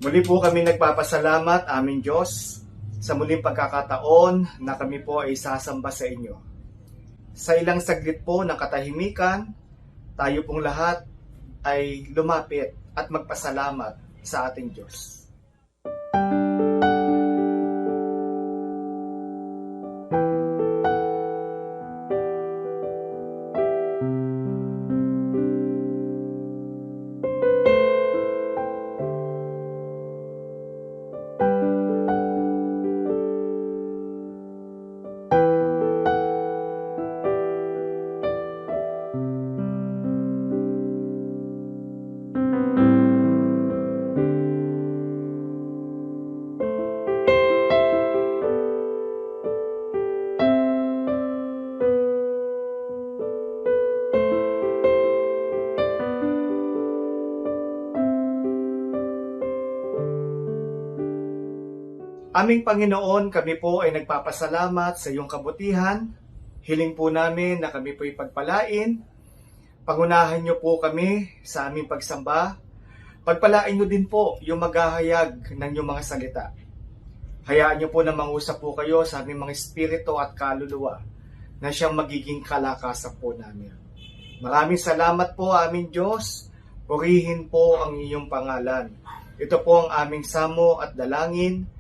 Muli po kami nagpapasalamat, aming Diyos, sa muling pagkakataon na kami po ay sasamba sa inyo. Sa ilang saglit po ng katahimikan, tayo pong lahat ay lumapit at magpasalamat sa ating Diyos. Aming Panginoon, kami po ay nagpapasalamat sa iyong kabutihan. Hiling po namin na kami po ay pagpalain. Pangunahan niyo po kami sa aming pagsamba. Pagpalain niyo din po yung maghahayag ng iyong mga salita. Hayaan niyo po na mangusap po kayo sa aming mga espiritu at kaluluwa na siyang magiging kalakasan po namin. Maraming salamat po aming Diyos. Purihin po ang iyong pangalan. Ito po ang aming samo at dalangin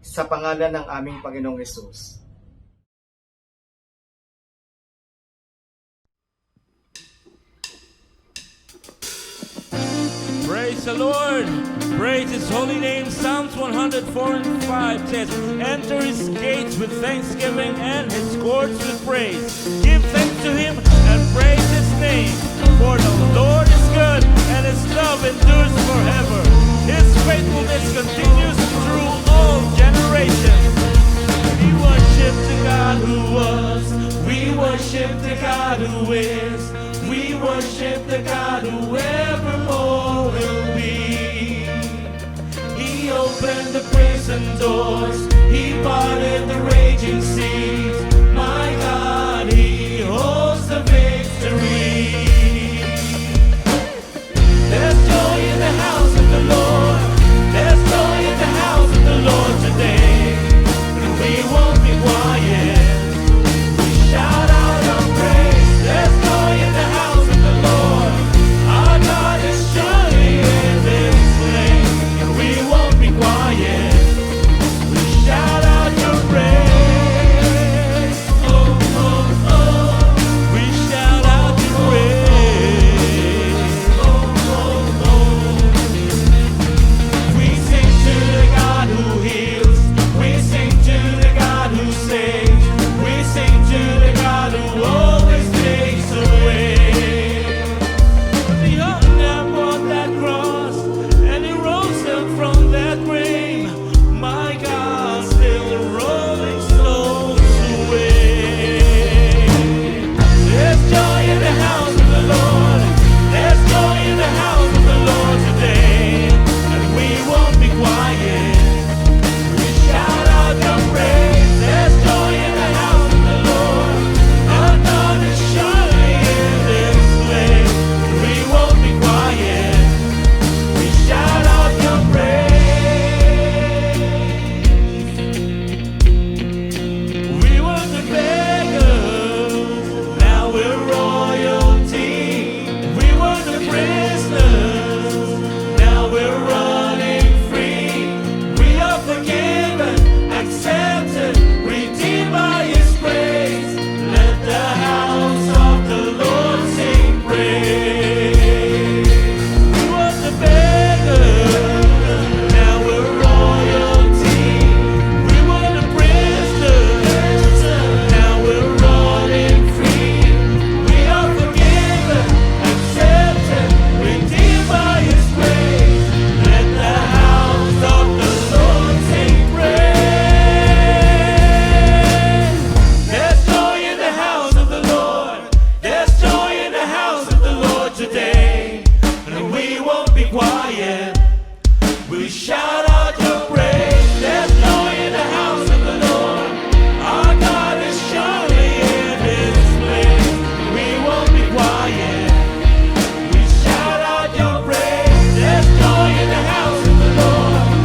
sa pangalan ng aming Panginoong Hesus. Praise the Lord! Praise His holy name. Psalms 104:5 says, "Enter His gates with thanksgiving and His courts with praise. Give thanks to Him and praise His name. For the Lord is good and His love endures forever. His faithfulness continues through all generations." We worship the God who was. We worship the God who is. We worship the God who evermore will be. He opened the prison doors. He parted the raging seas. My God, He holds the victory. There's joy in the house of the Lord. There's joy in the house of the Lord today. And we won't be quiet. We shout out our praise. There's joy in the house of the Lord. Our God is surely in this place. And we won't be quiet. We shout out your praise. Oh, oh, oh. We shout out your praise. Oh, oh, oh. We sing to the God who heals. We sing to the God who saves. We sing to the God who always takes away. The young man bore that cross and He rose up from that grave. My God, still rolling stones away. There's joy in the house of the Lord. There's joy in the house of the Lord today. And we won't be quiet. We shout out your praise. There's joy in the house of the Lord. Our God is surely in this place. We won't be quiet. We shout out your praise. We were the beggars, now we're royalty. We were the prisoners, now we're running free. We are forgiven, accepted, redeemed by His grace. Let the house of the Lord sing praise. We were the beggars, now we're royalty. We were the prisoners, now we're running free. We are forgiven, accepted, redeemed by His grace. Let the house of the Lord sing praise. There's joy in the house of the Lord. There's joy in the house of the Lord today. And we won't be quiet. We'll shout out your praise. There's joy in the house of the Lord. Our God is surely in His place. We won't be quiet. We shout out your praise. There's joy in the house of the Lord.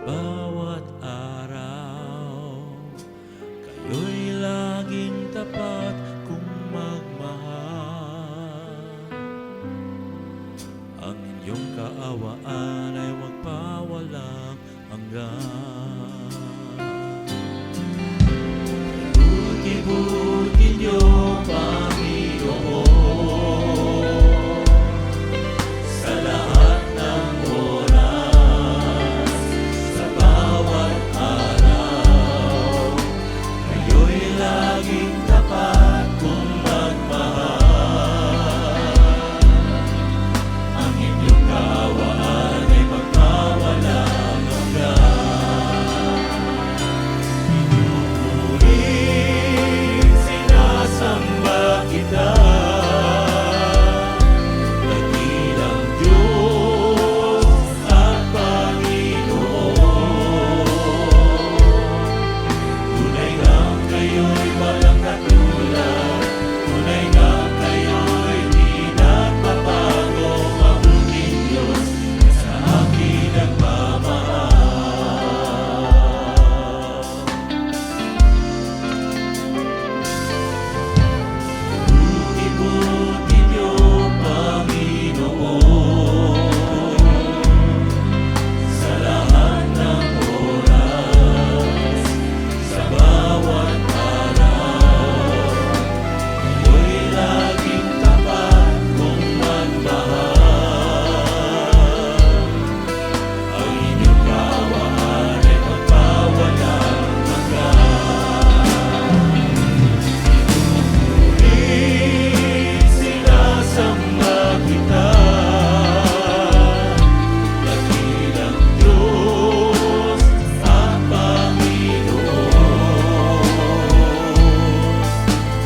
bawat araw. Kayo'y laging tapat kung magmahal. Ang inyong kaawaan ay magpawalang hanggan. Buti-buti niyo, Panginoon, sa lahat ng oras, sa bawat araw. Kayo'y laging tapat kung magmahal. Ang inyong kaawaan ay magpawalang hanggan. Pinupuring sinasamba kita, dakilang Diyos at Panginoon. Tunay ngang kayo'y walang katulad, tunay ngang kayo'y di nagbabago. Mabuting Diyos na sa akin nagmamahal. Buti-buti niyo, Panginoon, sa lahat ng oras, sa bawat araw. Kayo'y laging tapat kung magmahal. Ang inyong kaawaan ay magpawalang hanggan. Pinupuring sinasamba kita, dakilang Diyos at Panginoon.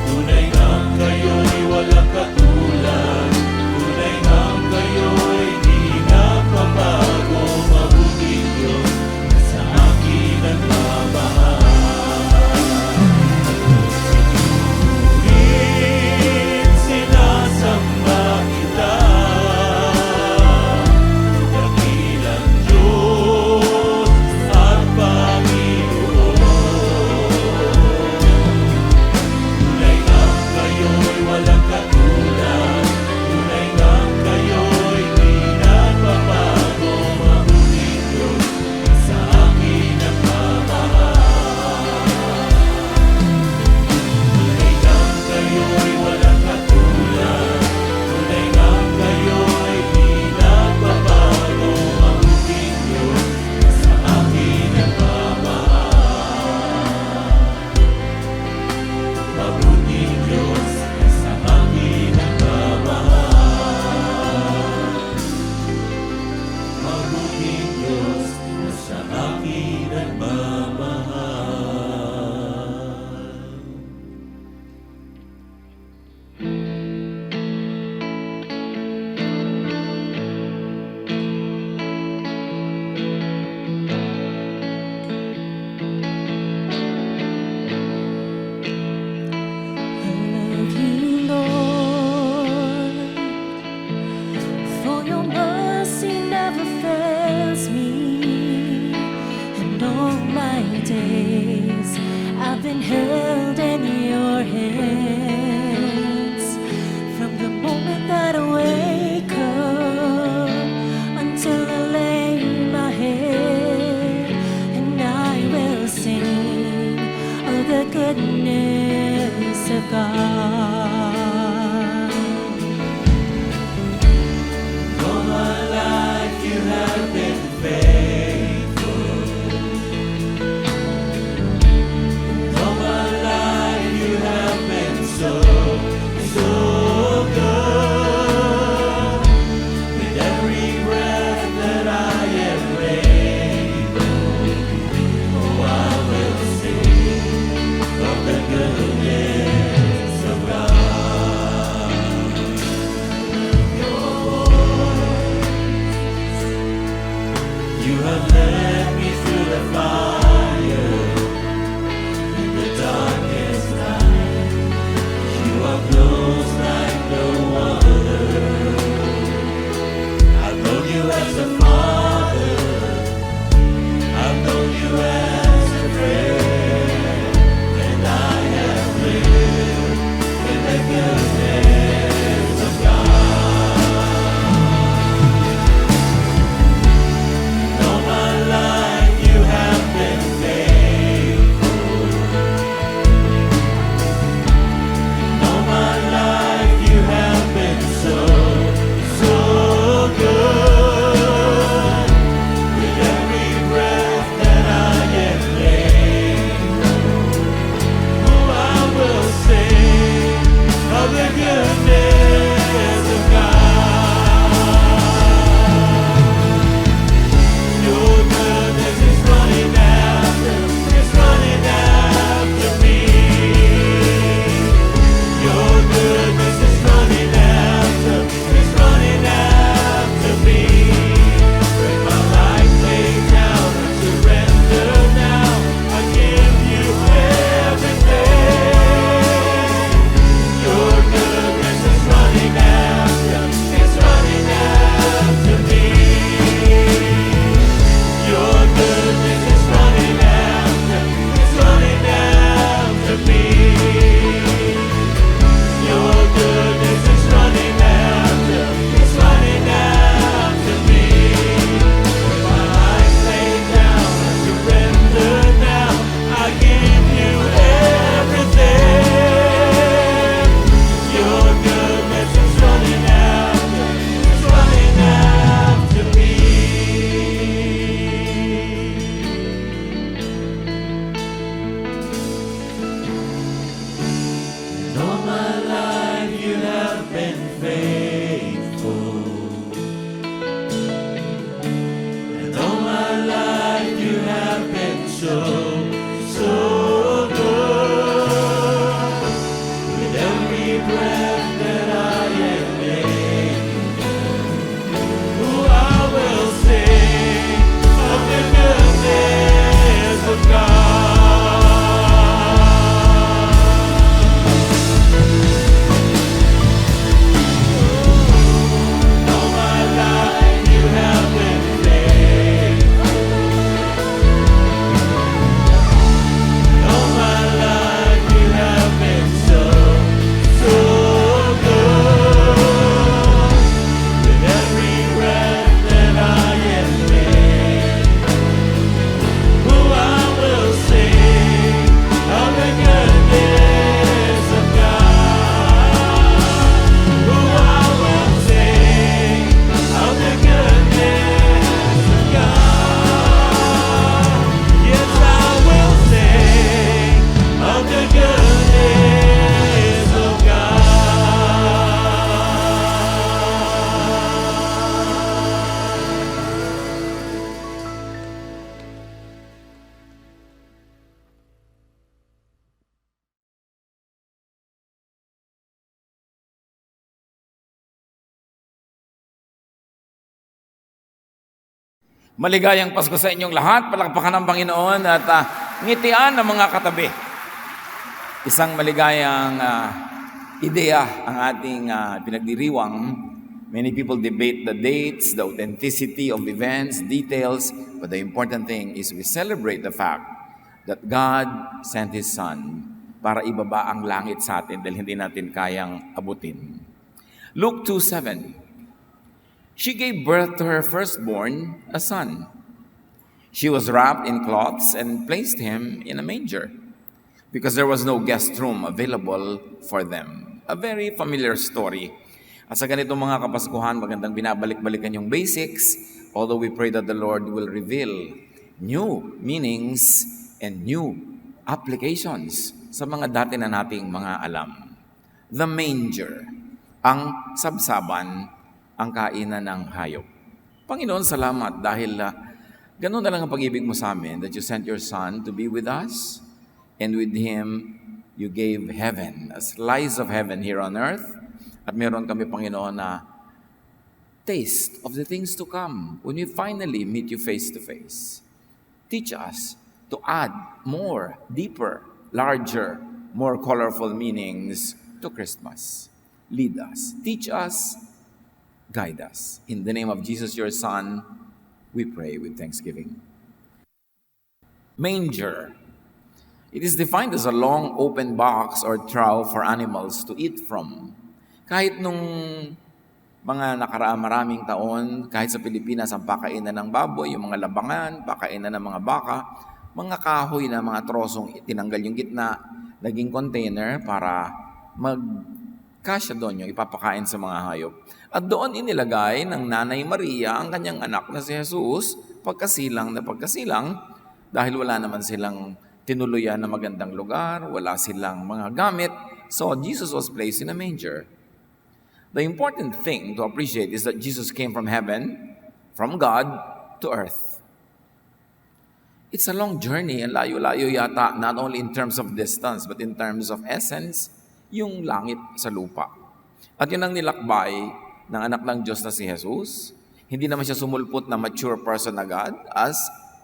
Tunay ngang kayo'y walang katulad, tunay ngang kayo'y di nagbabago. Mabuting Diyos na sa akin nagmamahal. Pinupuring sinasamba kita, dakilang Diyos at Panginoon. Tunay ngang kayo'y walang katulad, tunay ngang kayo'y di nagbabago. Mabuting Diyos na sa akin nagmamahal. Tunay ngang kayo'y walang katulad, tunay ngang kayo'y di nagbabago. Mabuting Diyos na sa akin nagmamahal. Mabuting Diyos na sa akin nagmamahal. Mabuting Diyos na sa akin nagmamahal. I love you, Lord, for your mercy never fails me. And all my days I've been held in your hands. From the moment that I wake up until I lay my head, and I will sing of the goodness of God. All my life you have been faithful. All my life you have been so, so good. With every breath that I am able, oh, I will sing of the goodness of God. You have led me through the fire, in the darkest night. You are close like no other. I've known you as a father. I've Maligayang Pasko sa inyong lahat. Palakpakan ng Panginoon at ngitian ng mga katabi. Isang maligayang ideya ang ating pinagdiriwang. Many people debate the dates, the authenticity of events, details, but the important thing is we celebrate the fact that God sent His Son para ibaba ang langit sa atin dahil hindi natin kayang abutin. Luke 2:7. She gave birth to her firstborn, a son. She was wrapped in cloths and placed him in a manger because there was no guest room available for them. A very familiar story. At sa ganitong mga Kapaskuhan, magandang binabalik-balikan yung basics, although we pray that the Lord will reveal new meanings and new applications sa mga dati na nating mga alam. The manger, ang sabsaban, ang kainan ng hayop. Panginoon, salamat dahil ganun na lang ang pag-ibig mo sa amin that you sent your Son to be with us, and with Him, you gave heaven, a slice of heaven here on earth. At meron kami, Panginoon, na taste of the things to come when we finally meet you face to face. Teach us to add more, deeper, larger, more colorful meanings to Christmas. Lead us, teach us, guide us. In the name of Jesus, your Son, we pray with thanksgiving. Manger. It is defined as a long open box or trough for animals to eat from. Kahit nung mga nakaraang maraming taon, kahit sa Pilipinas ang pakainan ng baboy, yung mga labangan, pakainan ng mga baka, mga kahoy na mga trosong tinanggal yung gitna, naging container para magkasya doon yung ipapakain sa mga hayop. At doon inilagay ng Nanay Maria ang kanyang anak na si Jesus, pagkasilang dahil wala naman silang tinuluyan na magandang lugar, wala silang mga gamit. So Jesus was placed in a manger. The important thing to appreciate is that Jesus came from heaven, from God, to earth. It's a long journey, and layo-layo yata, not only in terms of distance, but in terms of essence, yung langit sa lupa. At yun ang nilakbay ng anak ng Diyos na si Jesus. Hindi naman siya sumulpot na mature person agad as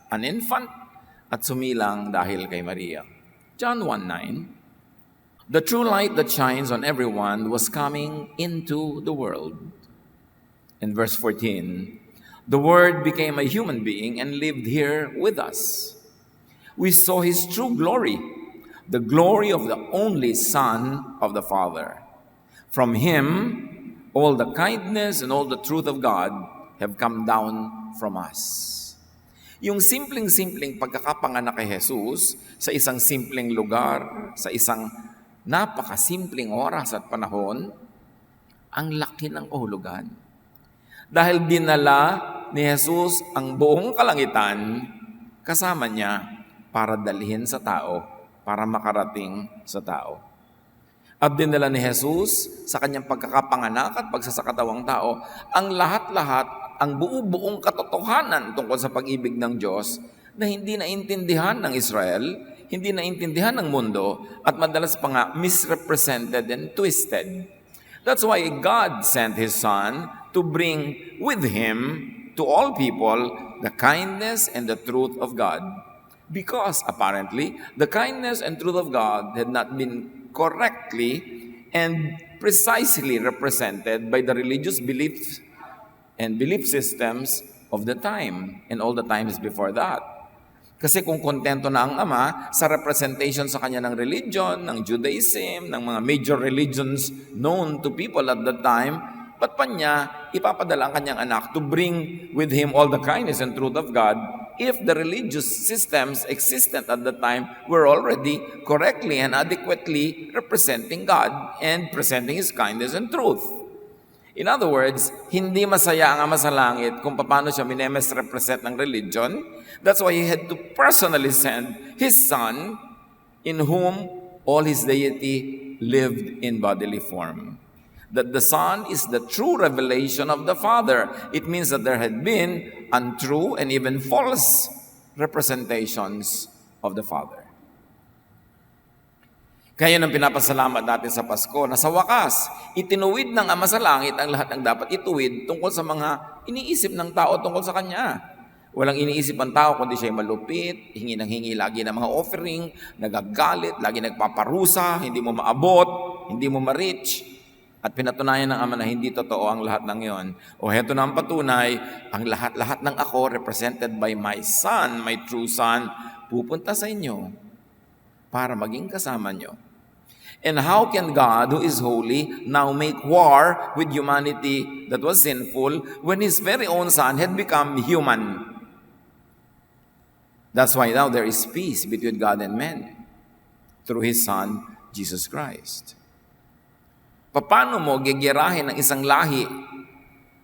an infant at sumilang dahil kay Maria. John 1:9. The true light that shines on everyone was coming into the world. In verse 14, the Word became a human being and lived here with us. We saw His true glory, the glory of the only Son of the Father. From Him, all the kindness and all the truth of God have come down from us. Yung simpleng-simpleng pagkakapanganak kay Jesus sa isang simpleng lugar, sa isang napakasimpleng oras at panahon, ang laki ng kahulugan. Dahil dinala ni Jesus ang buong kalangitan kasama niya para dalhin sa tao, para makarating sa tao. At dinala ni Jesus sa kanyang pagkakapanganak at pagsasakatawang tao ang lahat-lahat, ang buong katotohanan tungkol sa pag-ibig ng Diyos na hindi naintindihan ng Israel, hindi naintindihan ng mundo, at madalas pa nga misrepresented and twisted. That's why God sent His Son to bring with Him to all people the kindness and the truth of God. Because apparently, the kindness and truth of God had not been correctly and precisely represented by the religious beliefs and belief systems of the time and all the times before that. Kasi kung kontento na ang Ama sa representation sa kanya ng religion, ng Judaism, ng mga major religions known to people at that time, ba't pa niya ipapadala ang kanyang anak to bring with Him all the kindness and truth of God if the religious systems existent at that time were already correctly and adequately representing God and presenting His kindness and truth? In other words, hindi masaya ang Ama sa langit kung paano siya minemisrepresent ng religion. That's why He had to personally send His Son, in whom all His deity lived in bodily form. That the Son is the true revelation of the Father. It means that there had been untrue and even false representations of the Father. Kaya nang pinapasalamat natin sa Pasko na sa wakas, itinuwid ng Ama sa langit ang lahat ng dapat ituwid tungkol sa mga iniisip ng tao tungkol sa Kanya. Walang iniisip ang tao kundi siya'y malupit, hingi ng hingi lagi ng mga offering, nagagalit, lagi nagpaparusa, hindi mo maabot, hindi mo ma-reach. At pinatunayan ng Ama na hindi totoo ang lahat ng yon. O heto na ang patunay, ang lahat-lahat ng ako represented by my Son, my true Son, pupunta sa inyo para maging kasama nyo. And how can God, who is holy, now make war with humanity that was sinful when His very own Son had become human? That's why now there is peace between God and men through His Son, Jesus Christ. Paano mo gegerahin ng isang lahi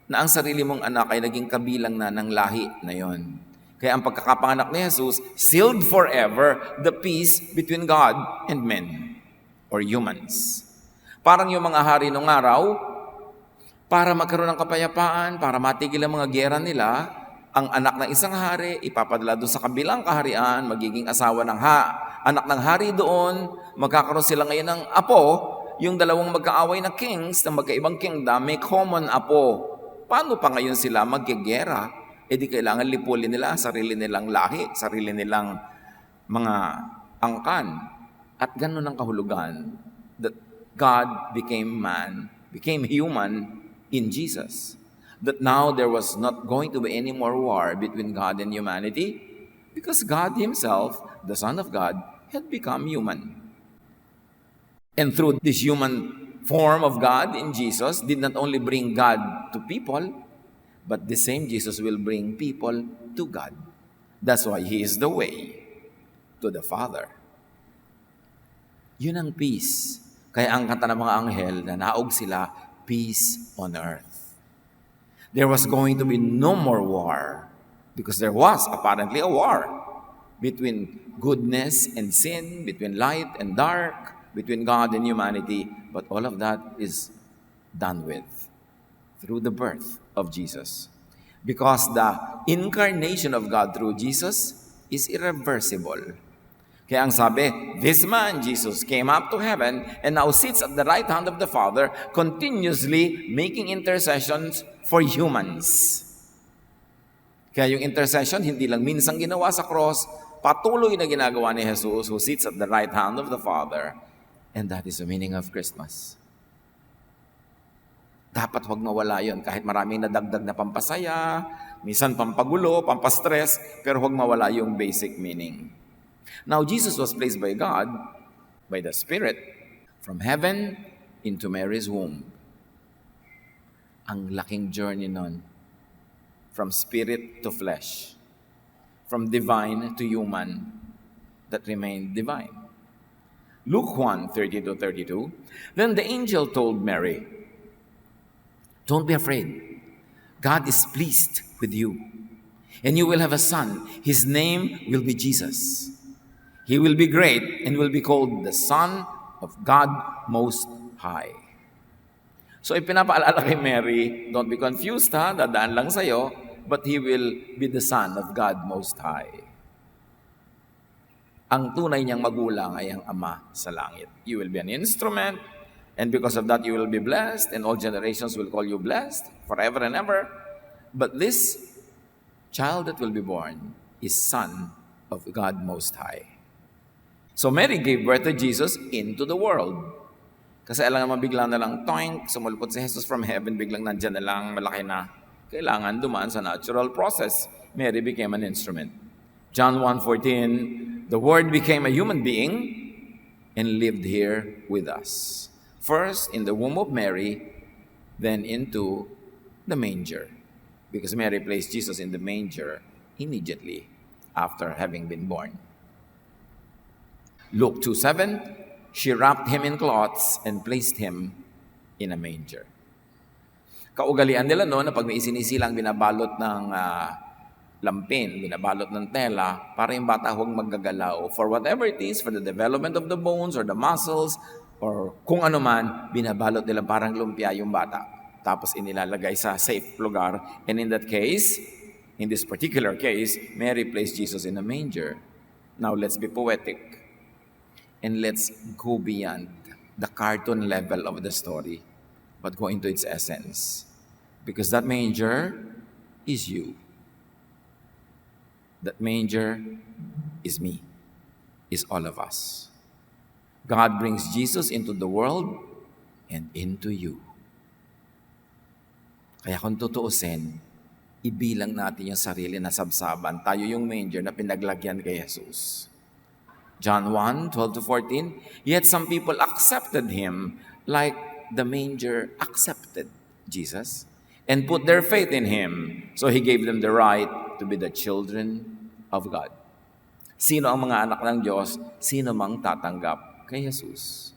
na ang sarili mong anak ay naging kabilang na ng lahi na yon? Kaya ang pagkakapanganak ni Jesus sealed forever the peace between God and men or humans. Parang yung mga hari nung araw, para magkaroon ng kapayapaan, para matigil ang mga gera nila, ang anak ng isang hari ipapadala doon sa kabilang kaharian, magiging asawa ng anak ng hari doon, magkakaroon sila ngayon ng apo, yung dalawang magkaaway na kings na magkaibang kingdom, may common apo. Paano pa ngayon sila magyegera? E di kailangan lipulin nila sarili nilang lahi, sarili nilang mga angkan. At ganun ang kahulugan that God became man, became human in Jesus. That now there was not going to be any more war between God and humanity because God Himself, the Son of God, had become human. And through this human form of God in Jesus did not only bring God to people, but the same Jesus will bring people to God. That's why He is the way to the Father. Yun ang peace. Kaya ang kanta ng mga anghel na naog sila, peace on earth. There was going to be no more war because there was apparently a war between goodness and sin, between light and dark, between God and humanity, but all of that is done with through the birth of Jesus. Because the incarnation of God through Jesus is irreversible. Kaya ang sabi, this man, Jesus, came up to heaven and now sits at the right hand of the Father, continuously making intercessions for humans. Kaya yung intercession, hindi lang minsang ginawa sa cross, patuloy na ginagawa ni Jesus who sits at the right hand of the Father. And that is the meaning of Christmas. Dapat huwag mawala yun. Kahit maraming nadagdag na pampasaya, minsan pampagulo, pampastress, pero huwag mawala yung basic meaning. Now, Jesus was placed by God, by the Spirit, from heaven into Mary's womb. Ang laking journey nun. From spirit to flesh. From divine to human that remained divine. Luke 1:30-32. Then the angel told Mary, don't be afraid. God is pleased with you. And you will have a son. His name will be Jesus. He will be great and will be called the Son of God Most High. So ipinapaalala kay Mary, don't be confused ha, dadaan lang sa'yo, but He will be the Son of God Most High. Ang tunay niyang magulang ay ang Ama sa langit. You will be an instrument, and because of that you will be blessed, and all generations will call you blessed forever and ever. But this child that will be born is Son of God Most High. So Mary gave birth to Jesus into the world. Kasi alam naman biglang na lang, toink, sumulpot si Jesus from heaven, biglang nandyan na lang, malaki na. Kailangan dumaan sa natural process. Mary became an instrument. John 1:14, the Word became a human being and lived here with us. First in the womb of Mary, then into the manger. Because Mary placed Jesus in the manger immediately after having been born. Luke 2:7, she wrapped him in cloths and placed him in a manger. Kaugalian nila noon na pag may isinisilang binabalot ng lampin, binabalot ng tela, para yung bata huwag maggagalaw. For whatever it is, for the development of the bones or the muscles, or kung ano man, binabalot nila parang lumpia yung bata. Tapos inilalagay sa safe lugar. And in that case, in this particular case, Mary placed Jesus in a manger. Now let's be poetic. And let's go beyond the cartoon level of the story, but go into its essence. Because that manger is you. That manger is me, is all of us. God brings Jesus into the world and into you. Kaya kung tutuusin, ibilang natin yung sarili na sabsaban. Tayo yung manger na pinaglagyan kay Jesus. John 1:12-14, yet some people accepted him like the manger accepted Jesus and put their faith in him. So he gave them the right to be the children of God. Sino ang mga anak ng Diyos? Sino mang tatanggap kay Jesus.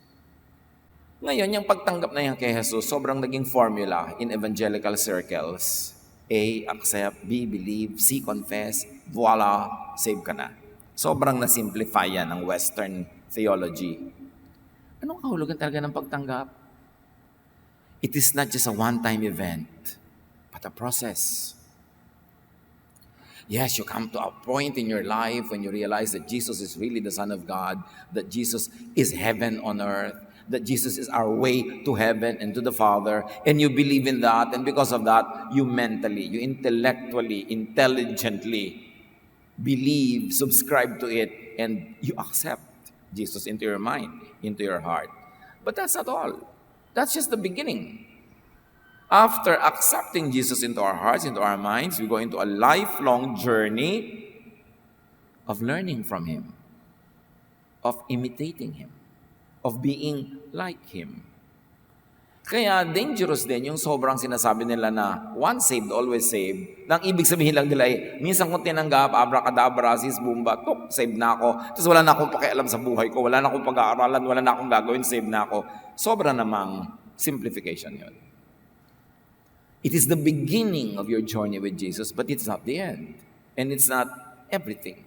Ngayon, yung pagtanggap na yan kay Jesus, sobrang naging formula in evangelical circles. A, accept. B, believe. C, confess. Voila, save ka na. Sobrang na-simplify yan ng Western theology. Anong kahulugan talaga ng pagtanggap? It is not just a one-time event, but a process. Yes, you come to a point in your life when you realize that Jesus is really the Son of God, that Jesus is heaven on earth, that Jesus is our way to heaven and to the Father, and you believe in that, and because of that, you mentally, you intellectually, intelligently believe, subscribe to it, and you accept Jesus into your mind, into your heart. But that's not all. That's just the beginning. After accepting Jesus into our hearts, into our minds, we go into a lifelong journey of learning from Him, of imitating Him, of being like Him. Kaya dangerous din yung sobrang sinasabi nila na once saved, always saved. Nang ibig sabihin lang nila ay, minsan kong tinanggap, abracadabra, sis, bumba, tok, saved na ako. Tapos wala na akong pakialam sa buhay ko, wala na akong pag-aaralan, wala na akong gagawin, saved na ako. Sobra namang simplification yun. It is the beginning of your journey with Jesus, but it's not the end. And it's not everything.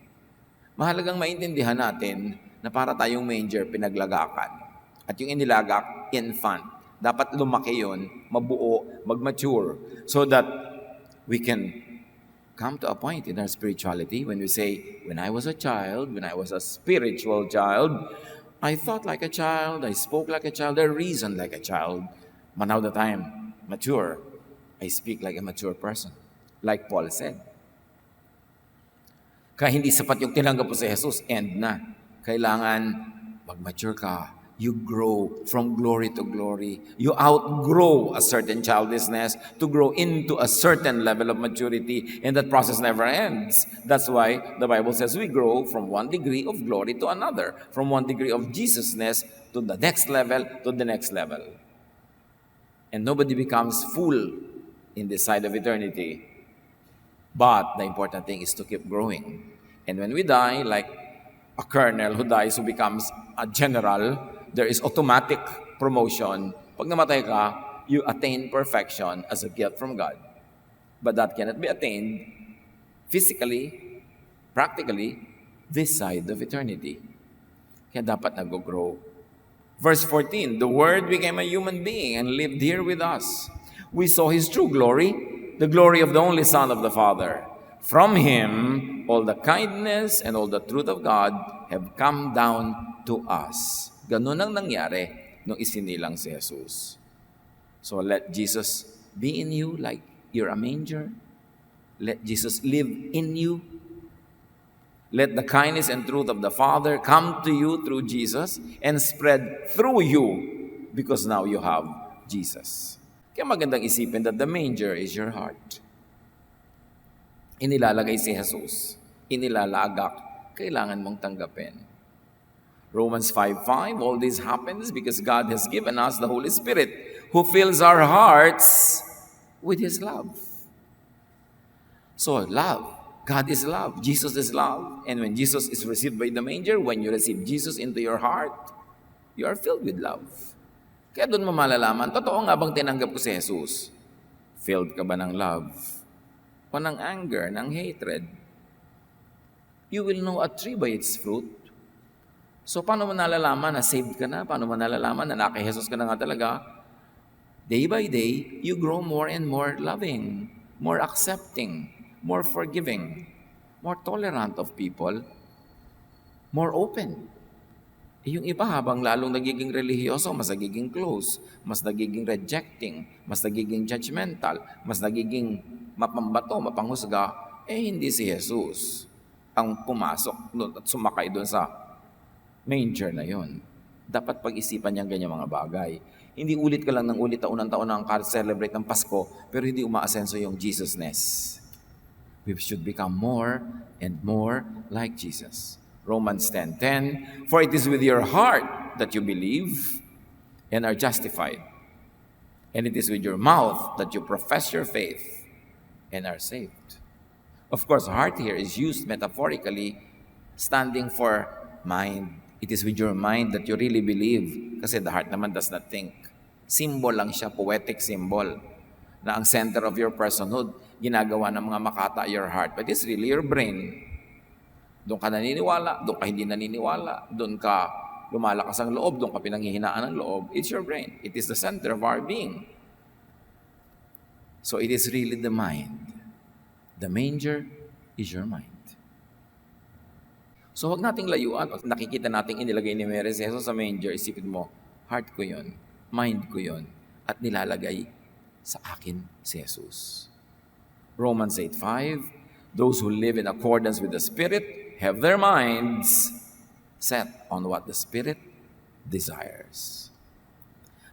Mahalagang maintindihan natin na para tayong manger, pinaglagakan. At yung inilagak, infant. Dapat lumaki yun, mabuo, mag-mature, so that we can come to a point in our spirituality when we say, when I was a child, when I was a spiritual child, I thought like a child, I spoke like a child, I reasoned like a child. But now that I am mature, I speak like a mature person. Like Paul said. Kaya hindi sapat yung tinanggap mo sa Jesus, end na. Kailangan mag-mature ka. You grow from glory to glory. You outgrow a certain childishness to grow into a certain level of maturity, and that process never ends. That's why the Bible says we grow from one degree of glory to another, from one degree of Jesusness to the next level, to the next level. And nobody becomes full in this side of eternity. But the important thing is to keep growing. And when we die, like a colonel who dies, who becomes a general, there is automatic promotion. Pag namatay ka, you attain perfection as a gift from God. But that cannot be attained physically, practically, this side of eternity. Kaya dapat nag-grow. Verse 14, the Word became a human being and lived here with us. We saw His true glory, the glory of the only Son of the Father. From Him, all the kindness and all the truth of God have come down to us. Ganun ang nangyari nung isinilang si Jesus. So let Jesus be in you like you're a manger. Let Jesus live in you. Let the kindness and truth of the Father come to you through Jesus and spread through you because now you have Jesus. Kaya magandang isipin that the manger is your heart. Inilalagay si Jesus, inilalagak, kailangan mong tanggapin. Romans 5:5, all this happens because God has given us the Holy Spirit who fills our hearts with His love. So love, God is love, Jesus is love. And when Jesus is received by the manger, when you receive Jesus into your heart, you are filled with love. Kaya doon mo malalaman, totoo nga bang tinanggap ko si Jesus? Filled ka ba ng love? O ng anger, ng hatred? You will know a tree by its fruit. So paano mo nalalaman na saved ka na? Paano mo nalalaman na naki Jesus ka na nga talaga? Day by day, you grow more and more loving, more accepting, more forgiving, more tolerant of people, more open. Yung iba habang lalong nagiging religyoso, mas nagiging close, mas nagiging rejecting, mas nagiging judgmental, mas nagiging mapambato, mapanghusga, hindi si Jesus. ang pumasok doon at sumakay doon sa manger na yon. Dapat pag-isipan niyang ganyan mga bagay. Hindi ulit ka lang ng ulit taon-taon ang celebrate ng Pasko, pero hindi umaasenso yung Jesusness. We should become more and more like Jesus. Romans 10:10, for it is with your heart that you believe and are justified, and it is with your mouth that you profess your faith and are saved. Of course, heart here is used metaphorically, standing for mind. It is with your mind that you really believe, kasi the heart naman does not think. Symbol lang siya, poetic symbol, na ang center of your personhood, ginagawa ng mga makata your heart, but it's really your brain. Doon ka naniniwala, doon ka hindi naniniwala, doon ka lumalakas ang loob, doon ka pinanghihinaan ng loob. It's your brain. It is the center of our being. So it is really the mind. The manger is your mind. So huwag nating layuan. Pag nakikita nating inilagay ni Mary si Jesus sa manger, isipin mo, heart ko yon, mind ko yon, at nilalagay sa akin si Jesus. Romans 8:5, those who live in accordance with the Spirit have their minds set on what the Spirit desires.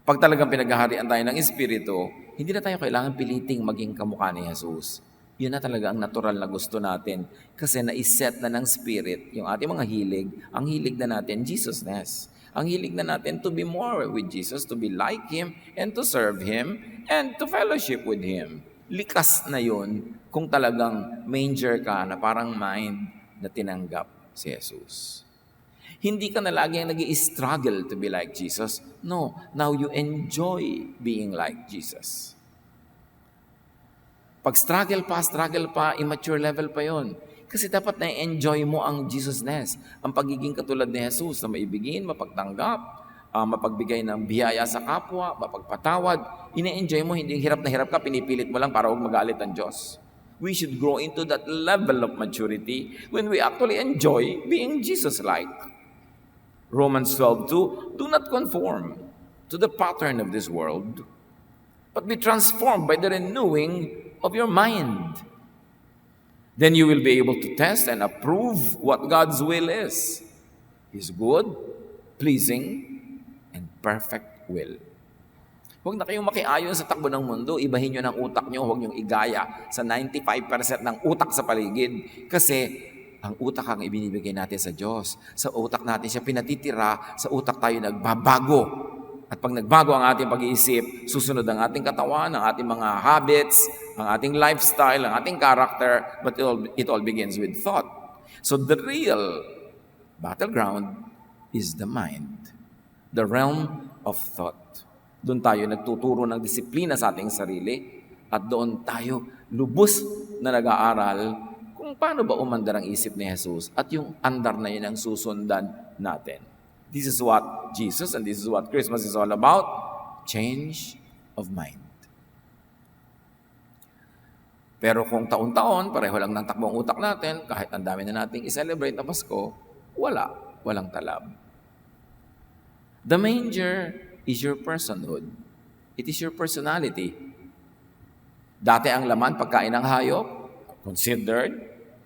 Pag talagang pinaghaharian tayo ng Espiritu, hindi na tayo kailangan piliting maging kamukha ni Jesus. Yun na talaga ang natural na gusto natin kasi na-set na ng Spirit yung ating mga hilig. Ang hilig na natin, Jesusness. Ang hilig na natin to be more with Jesus, to be like Him, and to serve Him, and to fellowship with Him. Likas na yun kung talagang manger ka na parang mind na tinanggap si Jesus. Hindi ka na lagi ang nag-i-struggle to be like Jesus. No, now you enjoy being like Jesus. Pag struggle pa, immature level pa yon. Kasi dapat na-enjoy mo ang Jesusness, ang pagiging katulad ni Jesus na maibigin, mapagtanggap, mapagbigay ng biyaya sa kapwa, mapagpatawad. Ine-enjoy mo, hindi hirap na hirap ka, pinipilit mo lang para huwag magalit ang Diyos. We should grow into that level of maturity when we actually enjoy being Jesus-like. Romans 12:2, do not conform to the pattern of this world, but be transformed by the renewing of your mind. Then you will be able to test and approve what God's will is. His good, pleasing, and perfect will. Huwag na kayong makiayon sa takbo ng mundo. Ibahin nyo ng utak nyo. Huwag nyo igaya sa 95% ng utak sa paligid. Kasi ang utak ang ibinibigay natin sa Diyos. Sa utak natin siya pinatitira. Sa utak tayo nagbabago. At pag nagbago ang ating pag-iisip, susunod ang ating katawan, ang ating mga habits, ang ating lifestyle, ang ating character, but it all begins with thought. So the real battleground is the mind, the realm of thought. Doon tayo nagtuturo ng disiplina sa ating sarili at doon tayo lubos na nag-aaral kung paano ba umandar ang isip ni Jesus at yung andar na yun ang susundan natin. This is what Jesus and this is what Christmas is all about. Change of mind. Pero kung taon-taon, pareho lang ng takbong utak natin, kahit ang dami na nating i-celebrate na Pasko, walang talab. The manger is your personhood. It is your personality. Dati ang laman, pagkain ng hayop, considered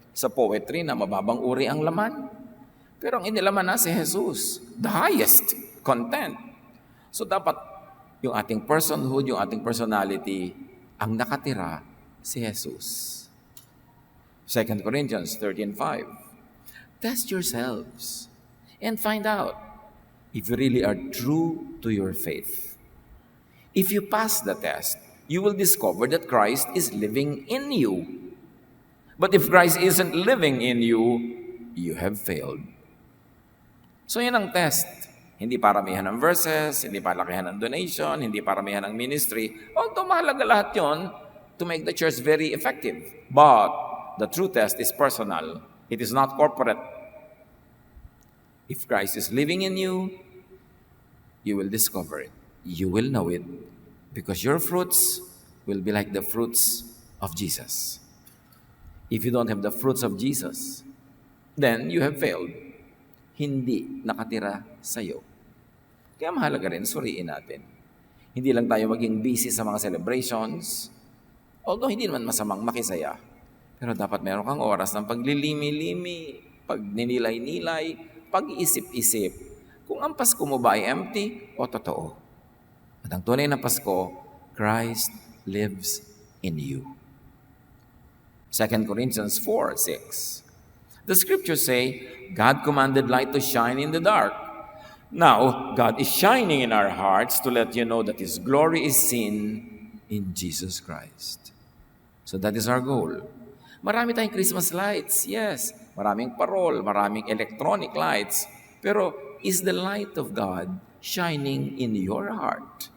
sa poetry na mababang uri ang laman. Pero ang inilaman na si Jesus, the highest content. So dapat yung ating personhood, yung ating personality, ang nakatira si Jesus. 2 Corinthians 13:5. Test yourselves and find out if you really are true to your faith. If you pass the test, you will discover that Christ is living in you. But if Christ isn't living in you, you have failed. So yan ang test. Hindi paramihan ng verses, hindi palakihan ng donation, hindi paramihan ng ministry. Although mahalaga lahat yon to make the church very effective. But the true test is personal. It is not corporate. If Christ is living in you, you will discover it. You will know it. Because your fruits will be like the fruits of Jesus. If you don't have the fruits of Jesus, then you have failed. Hindi nakatira sa iyo. Kaya mahalaga rin, suriin natin. Hindi lang tayo maging busy sa mga celebrations, although hindi naman masamang makisaya. Pero dapat meron kang oras ng paglilimi-limi, pagninilay-nilay, pag-iisip-isip. Kung ang Pasko mo ba ay empty o totoo. At ang tunay na Pasko, Christ lives in you. 2 Corinthians 4:6. The scriptures say, God commanded light to shine in the dark. Now, God is shining in our hearts to let you know that His glory is seen in Jesus Christ. So that is our goal. Marami tayong Christmas lights, yes. Maraming parol, maraming electronic lights. Pero is the light of God shining in your heart?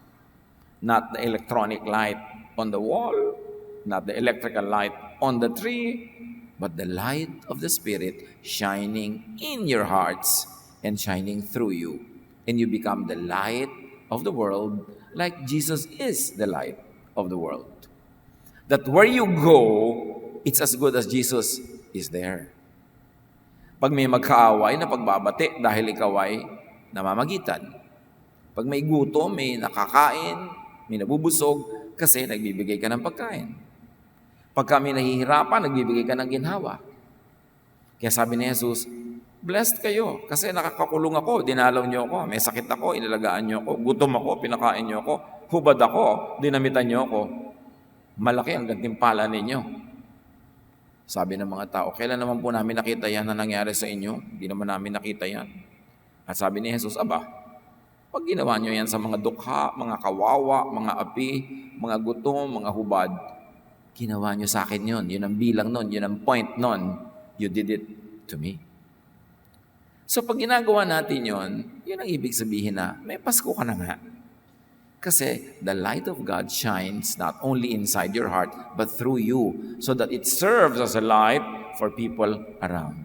Not the electronic light on the wall, not the electrical light on the tree, but the light of the Spirit shining in your hearts and shining through you. And you become the light of the world like Jesus is the light of the world. That where you go, it's as good as Jesus is there. Pag may magkaaway na pagbabati dahil ikaw ay namamagitan. Pag may gutom, may nakakain, may nabubusog, kasi nagbibigay ka ng pagkain. Pag kami nahihirapan, nagbibigay ka ng ginhawa. Kaya sabi ni Jesus, blessed kayo kasi nakakakulong ako, dinalaw niyo ako, may sakit ako, inalagaan niyo ako, gutom ako, pinakain niyo ako, hubad ako, dinamitan niyo ako. Malaki ang gantimpala ninyo. Sabi ng mga tao, kailan naman po namin nakita yan na nangyari sa inyo? Hindi naman namin nakita yan. At sabi ni Jesus, aba, pag ginawa niyo yan sa mga dukha, mga kawawa, mga api, mga gutom, mga hubad, ginawa niyo sa akin yun. Yun ang bilang nun, yun ang point nun. You did it to me. So pag ginagawa natin yun, yun ang ibig sabihin na may Pasko ka na nga. Kasi the light of God shines not only inside your heart, but through you, so that it serves as a light for people around.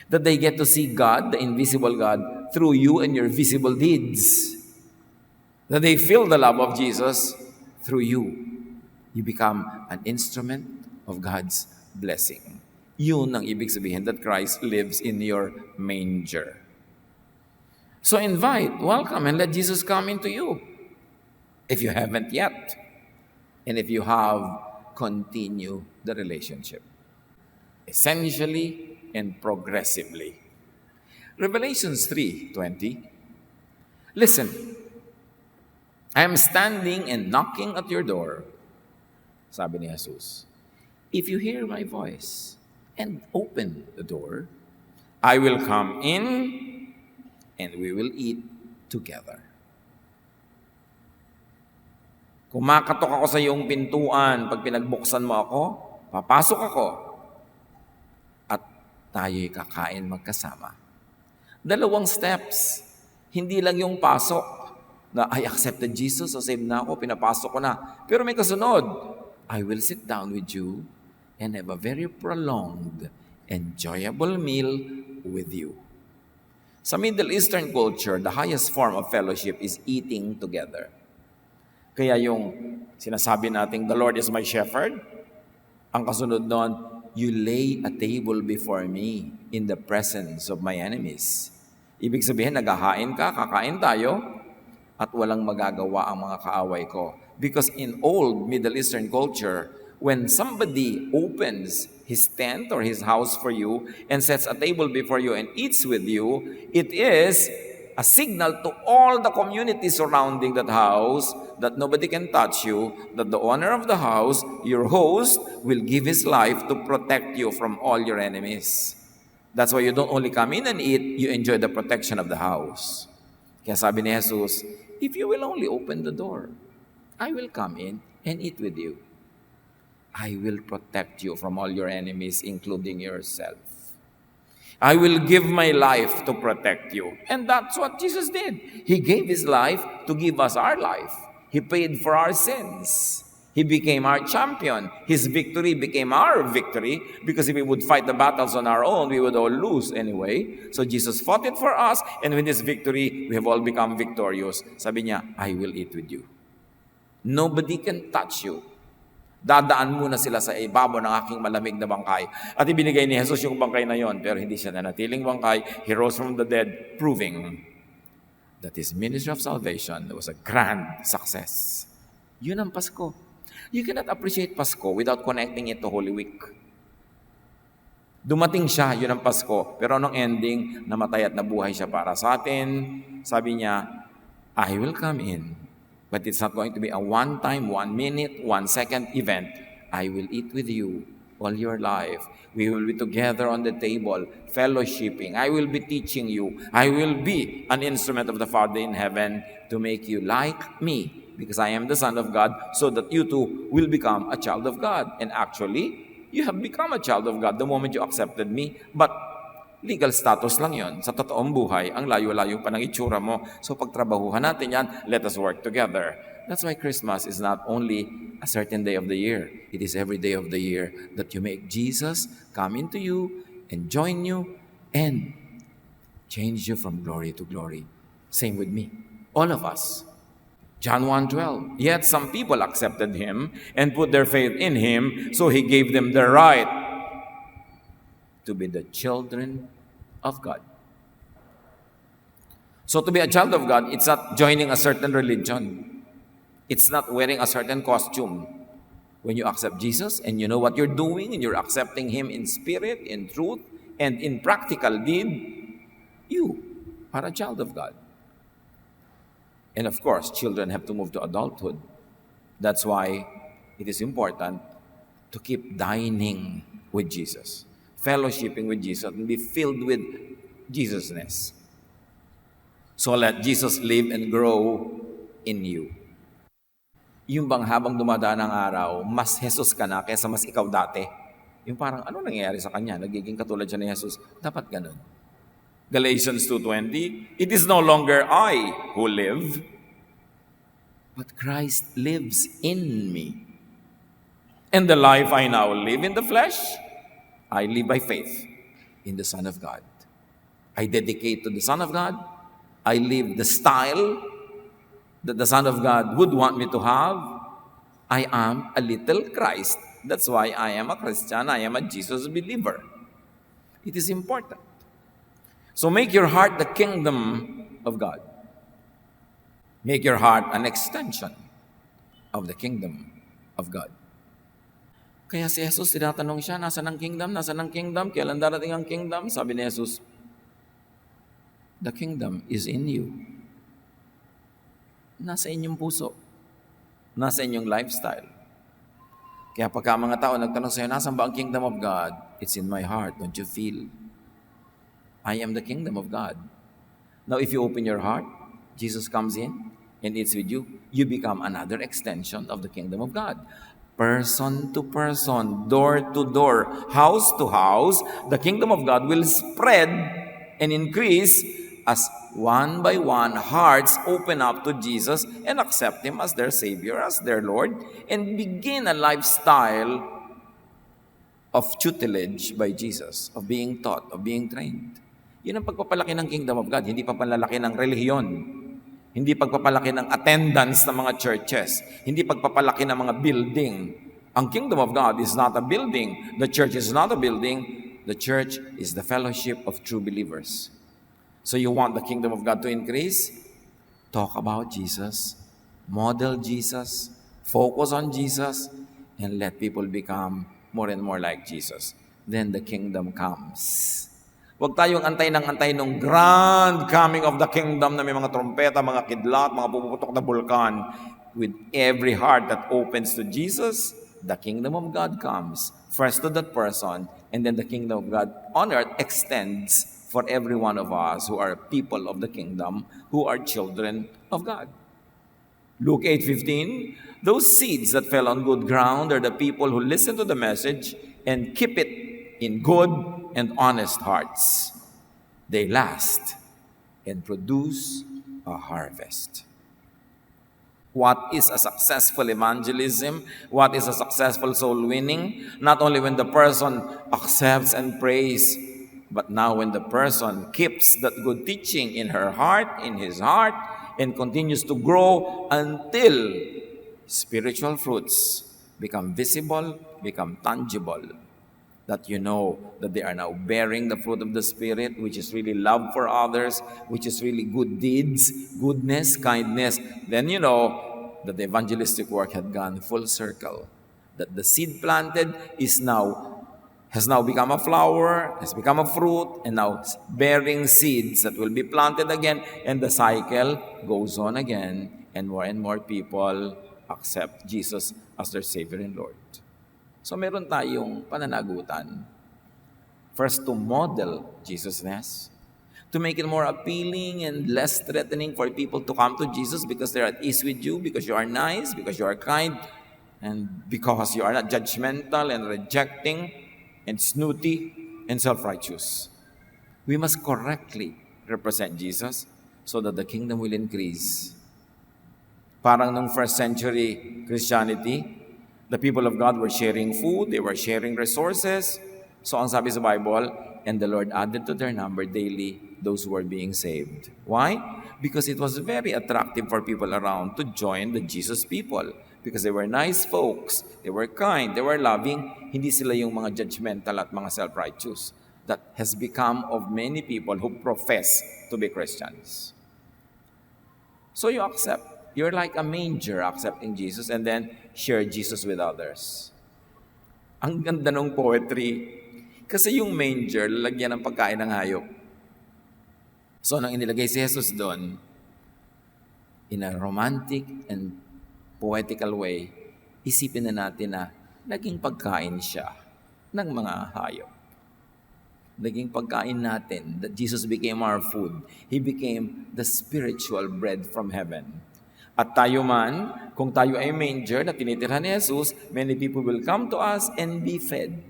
That they get to see God, the invisible God, through you and your visible deeds. That they feel the love of Jesus through you. You become an instrument of God's blessing. Yun ang ibig sabihin that Christ lives in your manger. So invite, welcome, and let Jesus come into you. If you haven't yet. And if you have, continue the relationship. Essentially and progressively. Revelations 3:20. Listen, I am standing and knocking at your door. Sabi ni Jesus, if you hear my voice and open the door, I will come in and we will eat together. Kumakatok ako sa iyong pintuan, pag pinagbuksan mo ako, papasok ako, at tayo'y kakain magkasama. 2 steps, hindi lang yung pasok, na I accepted Jesus, so saved na ako, pinapasok ko na. Pero may kasunod, I will sit down with you and have a very prolonged, enjoyable meal with you. Sa Middle Eastern culture, the highest form of fellowship is eating together. Kaya yung sinasabi nating, the Lord is my shepherd, ang kasunod nun, you lay a table before me in the presence of my enemies. Ibig sabihin, naghahain ka, kakain tayo, at walang magagawa ang mga kaaway ko. Because in old Middle Eastern culture, when somebody opens his tent or his house for you and sets a table before you and eats with you, it is a signal to all the community surrounding that house that nobody can touch you, that the owner of the house, your host, will give his life to protect you from all your enemies. That's why you don't only come in and eat, you enjoy the protection of the house. Kaya sabi ni Jesus, if you will only open the door, I will come in and eat with you. I will protect you from all your enemies, including yourself. I will give my life to protect you. And that's what Jesus did. He gave His life to give us our life. He paid for our sins. He became our champion. His victory became our victory because if we would fight the battles on our own, we would all lose anyway. So Jesus fought it for us, and with His victory, we have all become victorious. Sabi niya, I will eat with you. Nobody can touch you. Dadaan muna sila sa ibabaw ng aking malamig na bangkay. At ibinigay ni Jesus yung bangkay na yon, pero hindi siya nanatiling bangkay. He rose from the dead, proving that His ministry of salvation was a grand success. Yun ang Pasko. You cannot appreciate Pasko without connecting it to Holy Week. Dumating siya, yun ang Pasko. Pero anong ending? Namatay at nabuhay siya para sa atin. Sabi niya, I will come in. But it's not going to be a one-time, 1 minute, 1 second event. I will eat with you all your life. We will be together on the table, fellowshipping. I will be teaching you. I will be an instrument of the Father in heaven to make you like me, because I am the Son of God, so that you too will become a child of God. And actually, you have become a child of God the moment you accepted me. But legal status lang yon. Sa totoong buhay, ang layo-layo pa ng itsura mo. So pagtrabahuhan natin yan, let us work together. That's why Christmas is not only a certain day of the year. It is every day of the year that you make Jesus come into you and join you and change you from glory to glory. Same with me. All of us. John 1:12. Yet some people accepted him and put their faith in him, so he gave them the right to be the children of God. So to be a child of God, it's not joining a certain religion. It's not wearing a certain costume. When you accept Jesus and you know what you're doing and you're accepting him in spirit, in truth, and in practical deed, you are a child of God. And of course, children have to move to adulthood. That's why it is important to keep dining with Jesus, fellowshipping with Jesus, and be filled with Jesusness. So let Jesus live and grow in you. Yung bang habang dumadaan ang araw, mas Jesus ka na kaysa mas ikaw dati. Yung parang, ano nangyayari sa kanya? Nagiging katulad siya ni Jesus. Dapat ganun. Galatians 2:20, it is no longer I who live, but Christ lives in me. And the life I now live in the flesh, I live by faith in the Son of God. I dedicate to the Son of God. I live the style that the Son of God would want me to have. I am a little Christ. That's why I am a Christian. I am a Jesus believer. It is important. So make your heart the kingdom of God. Make your heart an extension of the kingdom of God. Kaya si Jesus, tinatanong siya, nasa ng kingdom? Nasa ng kingdom? Kailan darating ang kingdom? Sabi ni Jesus, the kingdom is in you. Nasa inyong puso. Nasa inyong lifestyle. Kaya pagka mga tao nagtanong sa'yo, nasan ba ang kingdom of God? It's in my heart. Don't you feel? I am the kingdom of God. Now, if you open your heart, Jesus comes in and eats with you. You become another extension of the kingdom of God. Person to person, door to door, house to house, the kingdom of God will spread and increase as one by one hearts open up to Jesus and accept him as their Savior, as their Lord, and begin a lifestyle of tutelage by Jesus, of being taught, of being trained. Yun ang pagpapalaki ng kingdom of God, hindi pagpapalaki ng relihiyon, hindi pagpapalaki ng attendance ng mga churches, hindi pagpapalaki ng mga building. Ang kingdom of God is not a building. The church is not a building. The church is the fellowship of true believers. So you want the kingdom of God to increase? Talk about Jesus, model Jesus, focus on Jesus, and let people become more and more like Jesus. Then the kingdom comes. Huwag tayong antay ng grand coming of the kingdom na may mga trompeta, mga kidlat, mga puputok na bulkan. With every heart that opens to Jesus, the kingdom of God comes. First to that person, and then the kingdom of God on earth extends for every one of us who are people of the kingdom, who are children of God. Luke 8:15, those seeds that fell on good ground are the people who listen to the message and keep it in good and honest hearts. They last and produce a harvest. What is a successful evangelism? What is a successful soul winning? Not only when the person accepts and prays, but now when the person keeps that good teaching in her heart, in his heart, and continues to grow until spiritual fruits become visible, become tangible. That you know that they are now bearing the fruit of the Spirit, which is really love for others, which is really good deeds, goodness, kindness. Then you know that the evangelistic work had gone full circle. That the seed planted is now has now become a flower, has become a fruit, and now bearing seeds that will be planted again, and the cycle goes on again, and more people accept Jesus as their Savior and Lord. So meron tayong pananagutan. First, to model Jesus-ness, to make it more appealing and less threatening for people to come to Jesus because they're at ease with you, because you are nice, because you are kind, and because you are not judgmental and rejecting and snooty and self-righteous. We must correctly represent Jesus so that the kingdom will increase. Parang nung first century Christianity, the people of God were sharing food, they were sharing resources. So ang sabi sa Bible, and the Lord added to their number daily those who were being saved. Why? Because it was very attractive for people around to join the Jesus people. Because they were nice folks, they were kind, they were loving, hindi sila yung mga judgmental at mga self-righteous. That has become of many people who profess to be Christians. So you accept. You're like a manger accepting Jesus and then share Jesus with others. Ang ganda ng poetry. Kasi yung manger, lalagyan ng pagkain ng hayop. So nang inilagay si Jesus doon, in a romantic and poetical way, isipin na natin na naging pagkain siya ng mga hayop. Naging pagkain natin, that Jesus became our food. He became the spiritual bread from heaven. At tayo man, kung tayo ay manger na tinitirhan ni Jesus, many people will come to us and be fed.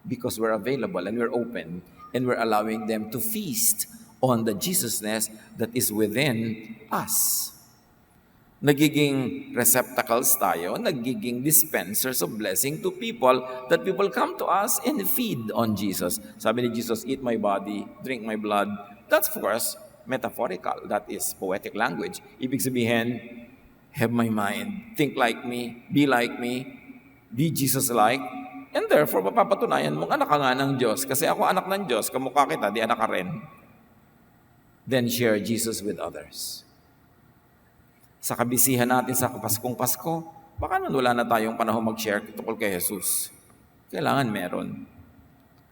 Because we're available and we're open and we're allowing them to feast on the Jesusness that is within us. Nagiging receptacles tayo, nagiging dispensers of blessing to people, that people come to us and feed on Jesus. Sabi ni Jesus, eat my body, drink my blood. That's for us metaphorical. That is poetic language. Ibig sabihin, have my mind, think like me, be Jesus-like, and therefore, mapapatunayan mong anak ka nga ng Diyos. Kasi ako anak ng Diyos, kamukha kita, di anak ka rin. Then share Jesus with others. Sa kabisihan natin sa Paskong Pasko, baka naman wala na tayong panahon mag-share tungkol kay Jesus. Kailangan meron.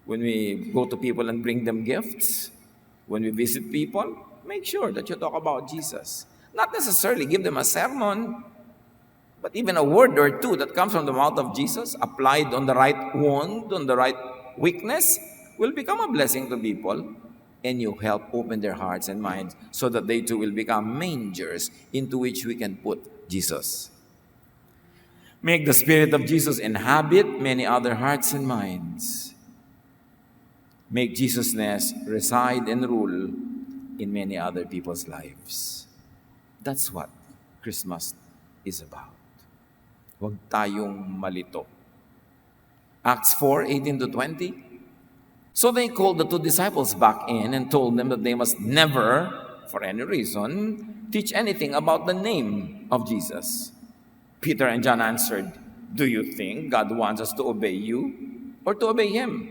When we go to people and bring them gifts, when we visit people, make sure that you talk about Jesus. Not necessarily give them a sermon, but even a word or two that comes from the mouth of Jesus, applied on the right wound, on the right weakness, will become a blessing to people. And you help open their hearts and minds so that they too will become mangers into which we can put Jesus. Make the Spirit of Jesus inhabit many other hearts and minds. Make Jesus-ness reside and rule in many other people's lives. That's what Christmas is about. Huwag tayong malito. Acts 4:18-20. So they called the two disciples back in and told them that they must never, for any reason, teach anything about the name of Jesus. Peter and John answered, do you think God wants us to obey you or to obey Him?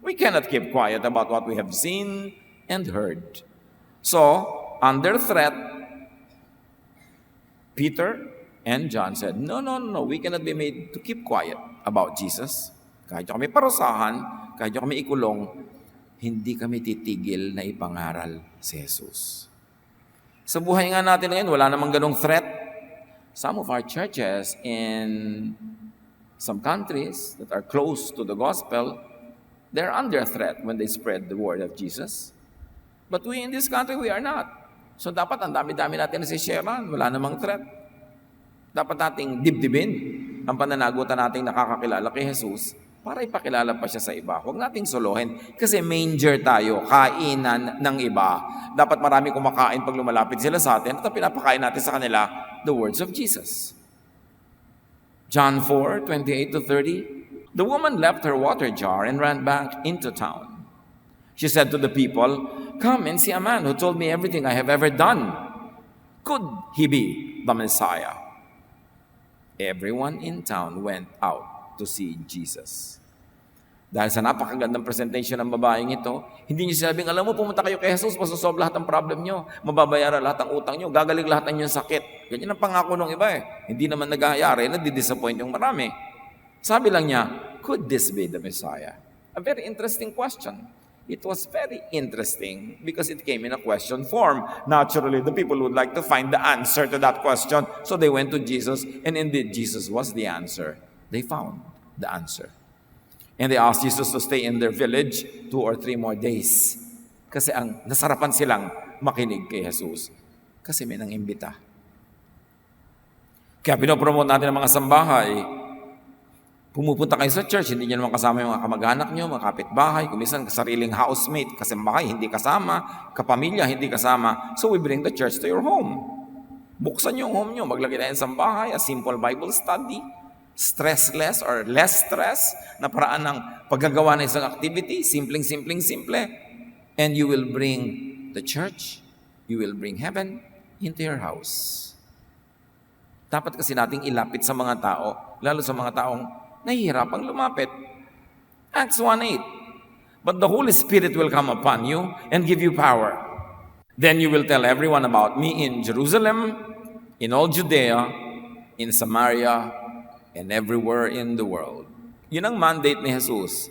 We cannot keep quiet about what we have seen and heard. So, under threat, Peter and John said, no, we cannot be made to keep quiet about Jesus. Kahit kami parusahan, kahit kami ikulong, hindi kami titigil na ipangaral si Jesus. Sa buhay nga natin ngayon, wala namang ganong threat. Some of our churches in some countries that are close to the gospel, they're under threat when they spread the word of Jesus. But we in this country, we are not. So dapat ang dami-dami natin na si Sharon, wala namang threat. Dapat nating dibdibin ang pananagutan nating nakakakilala kay Jesus para ipakilala pa siya sa iba. Huwag nating solohin kasi manger tayo, kainan ng iba. Dapat marami kumakain pag lumalapit sila sa atin at pinapakain natin sa kanila the words of Jesus. John 4:28-30. The woman left her water jar and ran back into town. She said to the people, come and see a man who told me everything I have ever done. Could he be the Messiah? Everyone in town went out to see Jesus. Dahil sa napakagandang presentation ng babaeng ito, hindi niya sinabing, alam mo, pumunta kayo kay Jesus, masosolve lahat ng problem nyo, mababayaran lahat ng utang nyo, gagaling lahat ng inyong sakit. Ganyan ang pangako ng iba eh. Hindi naman nagayari, nadidisappoint yung marami. Sabi lang niya, could this be the Messiah? A very interesting question. It was very interesting because it came in a question form. Naturally, the people would like to find the answer to that question. So they went to Jesus, and indeed, Jesus was the answer. They found the answer. And they asked Jesus to stay in their village 2 or 3 more days. Kasi ang nasarapan silang makinig kay Jesus. Kasi may nang-imbita. Kaya pinopromote natin ang mga sambahay. Pumupunta kayo sa church, hindi nyo naman kasama yung mga kamag-anak nyo, mga kapitbahay, kumisan sariling housemate, kasambahay, hindi kasama, kapamilya, hindi kasama. So we bring the church to your home. Buksan yung home nyo, maglagay tayo ng sambahay, a simple Bible study, stressless or less stress, na paraan ng paggagawa ng isang activity, simple. And you will bring the church, you will bring heaven into your house. Dapat kasi nating ilapit sa mga tao, lalo sa mga taong nahihirapang lumapit. Acts 1:8. But the Holy Spirit will come upon you and give you power. Then you will tell everyone about me in Jerusalem, in all Judea, in Samaria, and everywhere in the world. Yun ang mandate ni Jesus.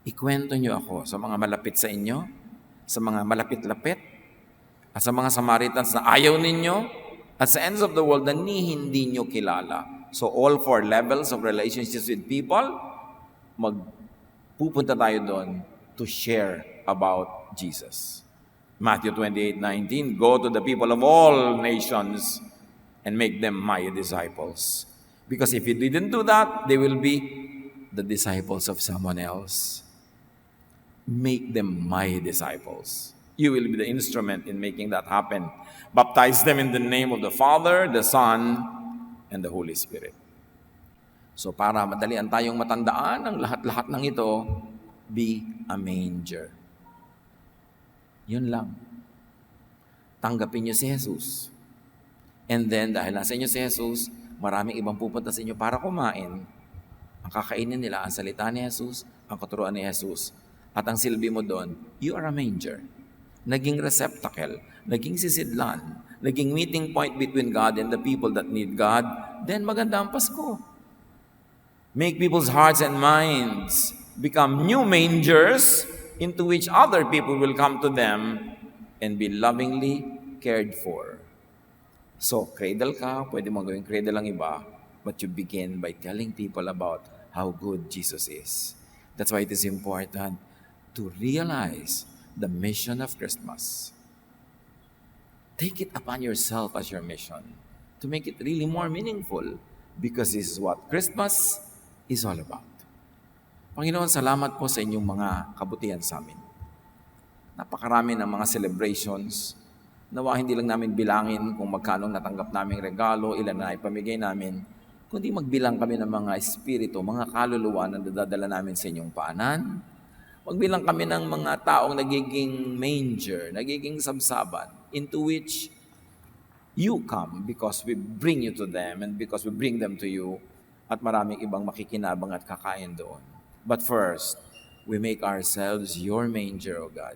Ikwento niyo ako sa mga malapit sa inyo, sa mga malapit-lapit, at sa mga Samaritans na ayaw ninyo, at sa ends of the world na hindi nyo kilala. So all 4 levels of relationships with people, magpupunta tayo doon to share about Jesus. Matthew 28:19, go to the people of all nations and make them my disciples. Because if you didn't do that, they will be the disciples of someone else. Make them my disciples. You will be the instrument in making that happen. Baptize them in the name of the Father, the Son, and the Holy Spirit. So para madalian tayong matandaan ang lahat-lahat ng ito, be a manger. Yun lang. Tanggapin niyo si Jesus. And then, dahil nasa inyo si Jesus, maraming ibang pupunta sa inyo para kumain. Ang kakainin nila, ang salita ni Jesus, ang katuruan ni Jesus. At ang silbi mo doon, you are a manger. Naging receptacle, naging sisidlan, naging meeting point between God and the people that need God, then maganda ang Pasko. Make people's hearts and minds become new mangers into which other people will come to them and be lovingly cared for. So, cradle ka, pwede mo gawing cradle ang iba, but you begin by telling people about how good Jesus is. That's why it is important to realize the mission of Christmas. Take it upon yourself as your mission to make it really more meaningful because this is what Christmas is all about. Panginoon, salamat po sa inyong mga kabutihan sa amin. Napakarami ng mga celebrations. Nawa hindi lang namin bilangin kung magkano natanggap naming regalo, ilan na ipamigay namin, kundi magbilang kami ng mga espiritu, mga kaluluwa na dadala namin sa inyong paanan. Magbilang kami ng mga taong nagiging manger, nagiging sabsaban, into which you come because we bring you to them and because we bring them to you at maraming ibang makikinabang at kakain doon. But first, we make ourselves your manger, O God.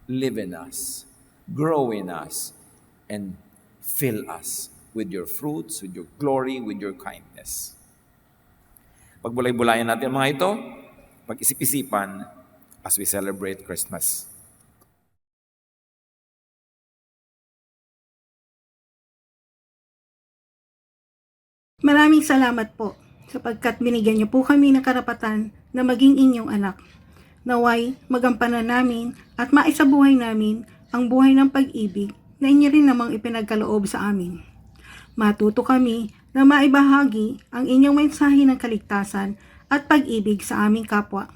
Live in us, grow in us, and fill us with your fruits, with your glory, with your kindness. Pagbulay-bulayan natin mga ito, pag-isip-isipan as we celebrate Christmas. Maraming salamat po sapagkat binigyan niyo po kami ng karapatan na maging inyong anak. Naway magampanan namin at maisabuhay namin ang buhay ng pag-ibig na inyo rin namang ipinagkaloob sa amin. Matuto kami na maibahagi ang inyong mensahe ng kaligtasan at pag-ibig sa aming kapwa.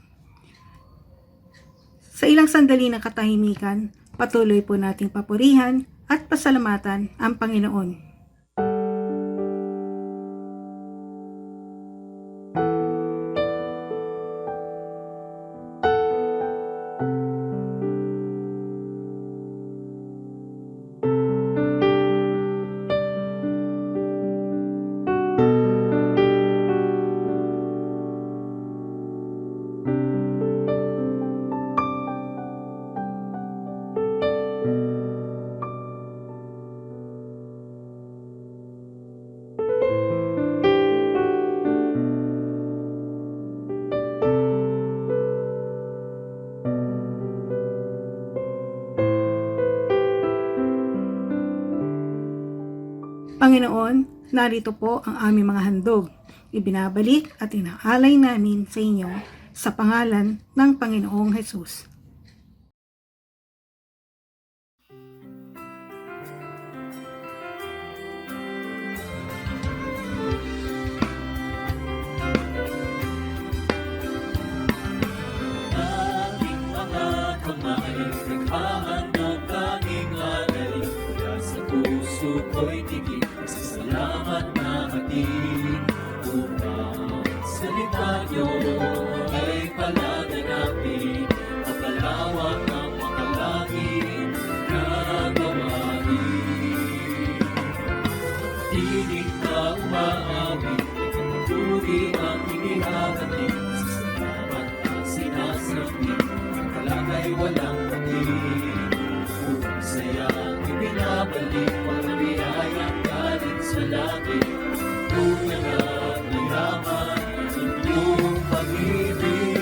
Sa ilang sandali ng katahimikan, patuloy po nating papurihan at pasalamatan ang Panginoon. Panginoon, narito po ang aming mga handog. Ibinabalik at inaalay namin sa inyo sa pangalan ng Panginoong Hesus. Aking mga kamay, naghahan ng tanging alay. Mula sa puso ko'y tigil, sa salamat na hatid. Upang salita niyo ay palaganapin, papalawak ang makalangin na gawain. Tinig na umaawit, pagpapuri ang inihahatid. Sa salamat na sinasabi, ang kalakay walang patid. Upang sayang ibinabalik, pagkabiyayang galing sa langit. Tunay at mayaman ang inyong pag-ibig.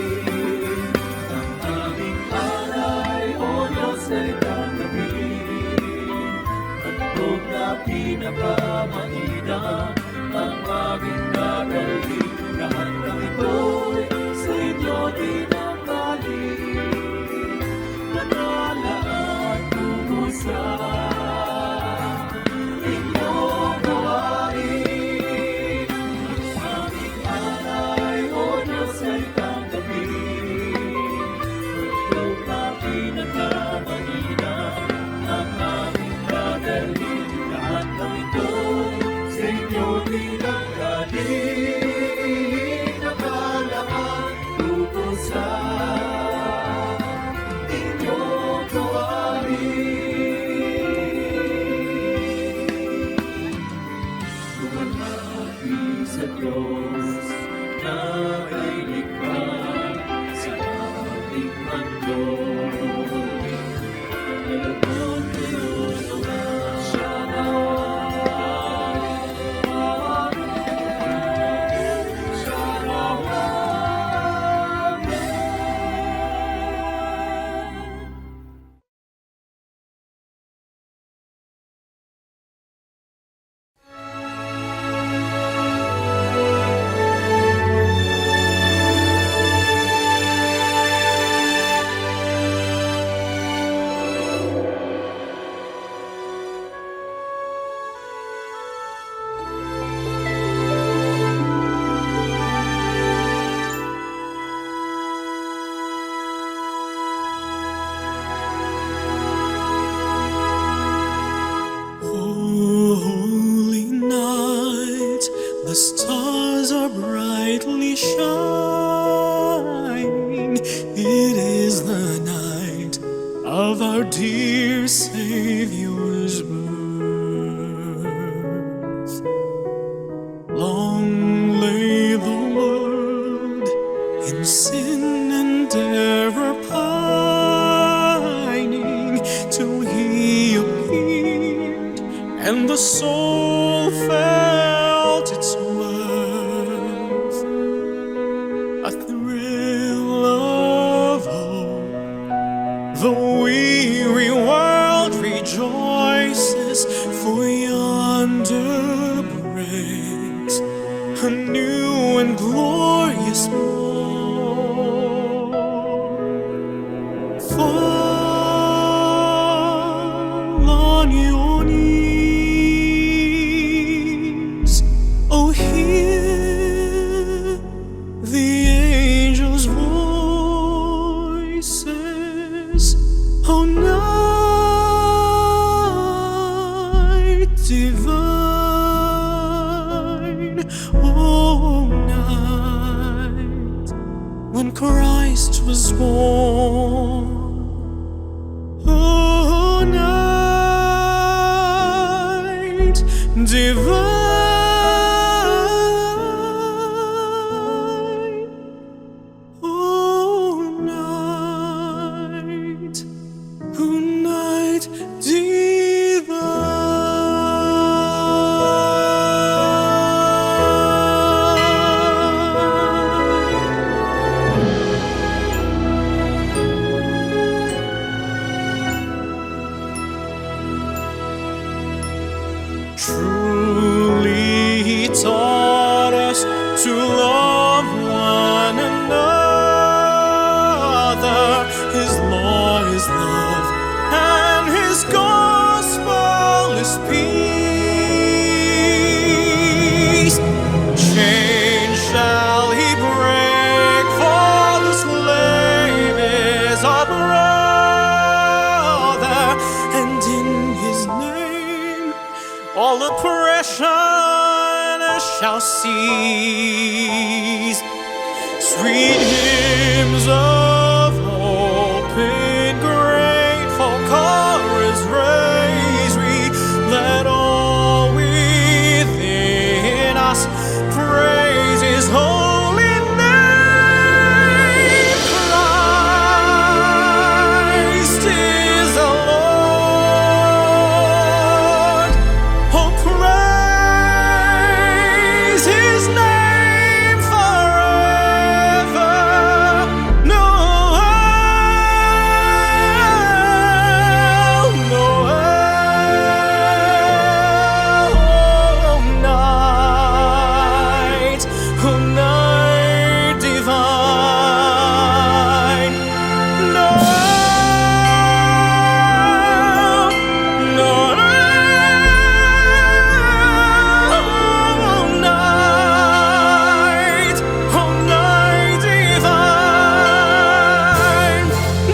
Ang aming alay, O Diyos, ay tanggapin. Handog na pinakamainam ang aming dadalhin. Lahat ng ito'y sa inyo dinanggaling. Manalaan tungo sa inyong gawain. Ang aming alay, O Diyos, ay tanggapin. Handog na pinakamainam ang aming dadalhin. Lahat ng ito'y sa inyo dinanggaling. Nakalaan tungo sa inyong gawain. Lumalapi sa Diyos na may likha sa ating mundo. Alam siya Holy night, the stars are brightly shining. It is the night of our dear Savior's birth. Long lay the world in sin and error pining, till He appeared, and the soul felt its worth. A thrill of hope, the weary world rejoices, for yonder breaks a new and glorious morn. Fall on your knees, oh, hear the angels' voices, oh, night divine, oh, night when Christ was born. Oh, night divine, oh, night divine. True taught us to love one another. His law is love, and His gospel is peace. Chains shall He break, for the slave is our brother, and in His name all oppression shall cease. Sweet hymns of hope in grateful chorus raise we, let all within us praise His holy name. Christ is the Lord. Oh, praise His name forever. Noel, Noel, night, oh, night divine. Noel, Noel, night, oh, night divine.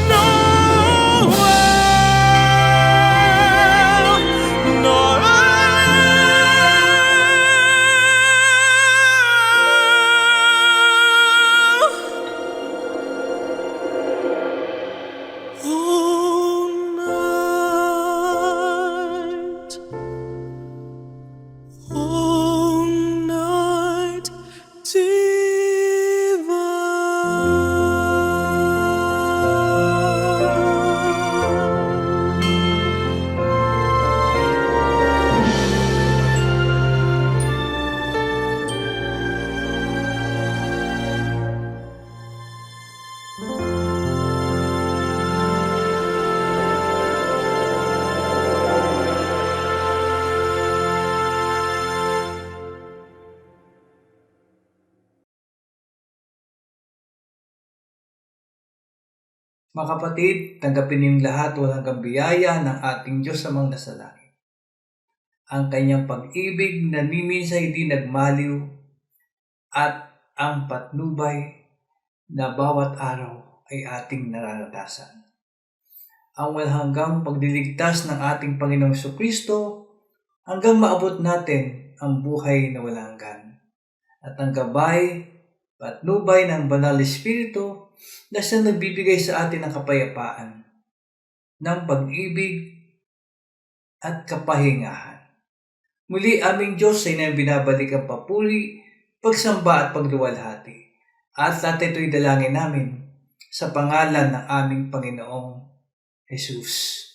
Noel, oh, night divine. Mga kapatid, tanggapin niyong lahat walang hanggang biyaya ng ating Diyos amang nasa langit. Ang kanyang pag-ibig na ni minsan hindi nagmaliw at ang patnubay na bawat araw ay ating nararanasan. Ang walang hanggang pagdiligtas ng ating Panginoong Jesucristo hanggang maabot natin ang buhay na walang hanggan. At ang gabay, patnubay ng Banal Espiritu na siyang nagbibigay sa atin ng kapayapaan, ng pag-ibig at kapahingahan. Muli aming Diyos ay nang binabalik ang papuri, pagsamba at pagluwalhati. At natin ito'y dalangin namin sa pangalan ng aming Panginoong Jesus.